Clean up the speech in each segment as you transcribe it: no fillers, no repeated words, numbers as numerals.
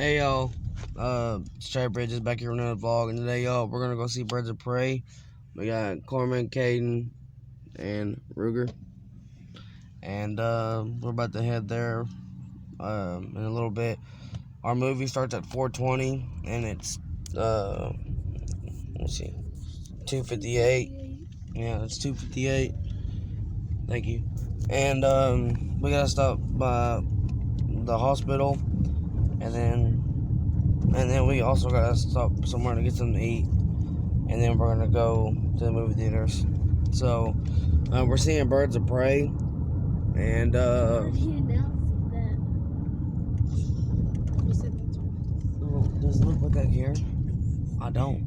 Hey y'all, it's Trey Bridges back here with another vlog, and today y'all we're gonna go see Birds of Prey. We got Corman, Caden, and Ruger, and we're about to head there in a little bit. Our movie starts at 4:20, and it's let's see, 2:58. Yeah, it's 2:58. Thank you. And we gotta stop by the hospital, and then we also gotta stop somewhere to get something to eat, and then we're gonna go to the movie theaters. So we're seeing Birds of Prey, and does it look like I care? I don't.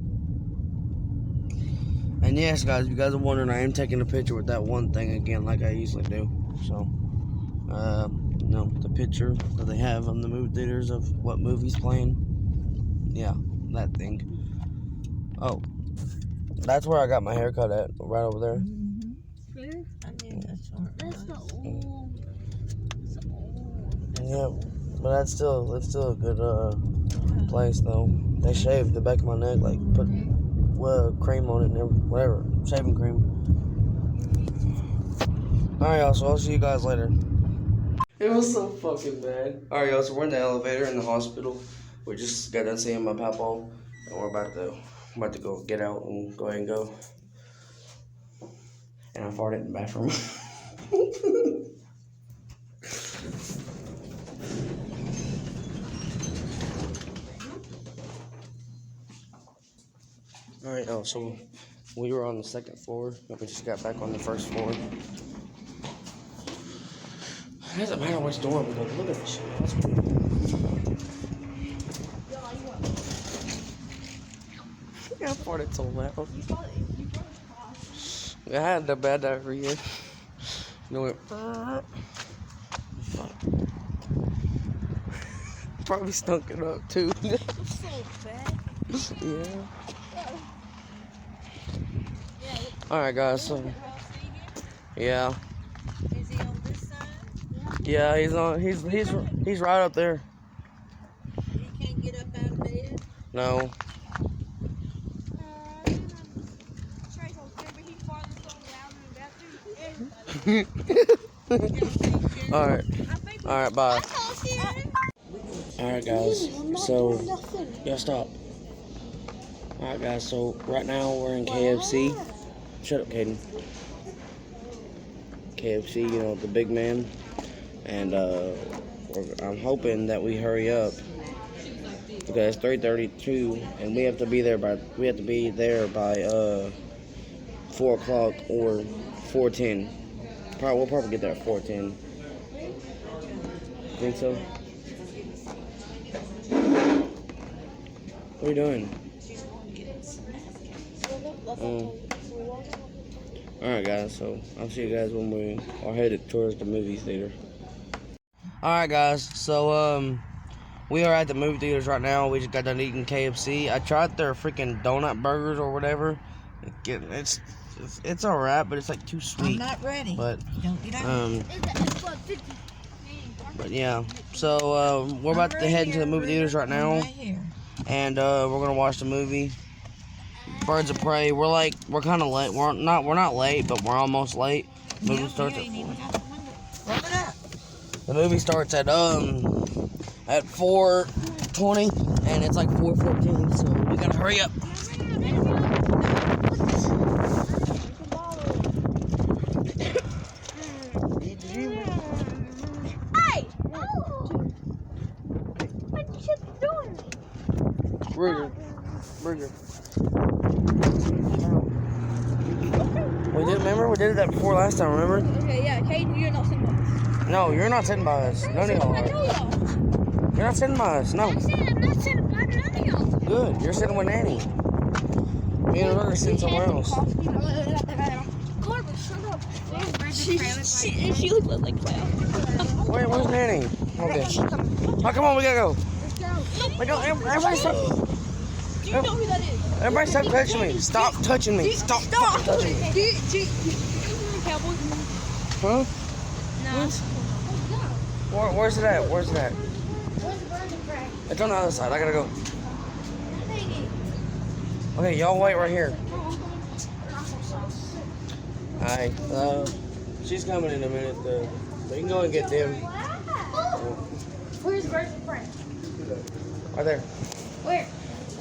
And yes, guys, if you guys are wondering, I am taking a picture with that one thing again, like I usually do. So the picture that they have on the movie theaters of what movie's playing. Yeah, that thing. Oh, that's where I got my haircut at, right over there. That's the old. Yeah, but that's still a good place though. They shaved the back of my neck, like put cream on it and everything, whatever, shaving cream. Alright, y'all, so I'll see you guys later. It was so fucking bad. Alright, y'all, so we're in the elevator in the hospital. We just got done seeing my papa, and we're about to go get out and go ahead and go. And I farted in the bathroom. Alright, so we were on the second floor, but we just got back on the first floor. It doesn't matter which door we go. Look at this shit. That's weird. I farted so loud. I had the bad diarrhea. You know it. Probably stunk it up too. It's so bad. Yeah. Alright, guys, so yeah. Is he on this side? Yeah, he's right up there. He can't get up out of bed? No. Alright, bye. Alright, guys, so yeah, stop. Alright, guys, so right now we're in KFC. Shut up, Caden. KFC, you know, the big man. And I'm hoping that we hurry up because it's 3:32 and we have to be there by 4 o'clock or 4:10. We'll probably get there at 4:10. Think so? What are you doing? Alright, guys, so I'll see you guys when we are headed towards the movie theater. Alright, guys, so we are at the movie theaters right now. We just got done eating KFC. I tried their freaking donut burgers or whatever. It's alright, but it's like too sweet. I'm not ready. But don't get out. But yeah, so we're about to head into the movie theaters right now, and we're gonna watch the movie Birds of Prey. We're kind of late. We're not late, but we're almost late. The movie starts at 4. The movie starts at 4:20, and it's like 4:14, so we gotta hurry up. Burger. We did that before last time, remember? Okay, yeah, Caden, you're not sitting by us. No, you're not sitting by us. None of y'all are. You're not sitting by us, no. I'm not sitting by none of y'all. Good, you're sitting with Nanny. Me and her are sitting somewhere else. Corbin, shut up. She looks like clown. Wait, where's Nanny? Okay. Oh, come on, we gotta go. Let's go. Everybody stop. Do you know who that is? Everybody stop touching me. Stop touching me. Stop touching me. Cowboy? Huh? No. Where's it at? Where's it at? Where's the Birds of Prey? It's on the other side. I gotta go. Okay, y'all wait right here. Alright, she's coming in a minute, though. So you can go and get them. Where's Bert's friend? Right there. Where?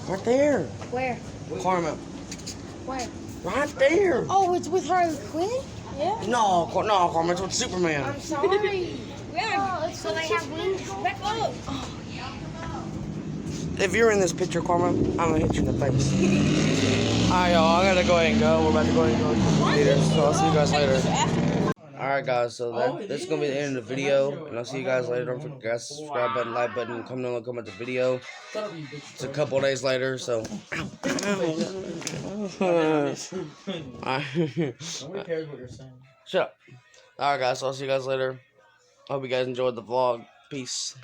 Right there. Where? Karma. Where? Right there. Oh, it's with Harley Quinn? Yeah. No, Karma, it's with Superman. I'm sorry. Yeah. Oh, so they have wings. Back up. If you're in this picture, Karma, I'm gonna hit you in the face. Alright, y'all, I gotta go ahead and go. We're about to go ahead and go to the theater, so I'll see you guys later. Alright, guys, so this is gonna be the end of the video, and I'll see you guys later. Don't forget to subscribe button, like button, comment down, comment the video. It's a couple of days later, so. Shut up. Alright, guys, so I'll see you guys later. I hope you guys enjoyed the vlog. Peace.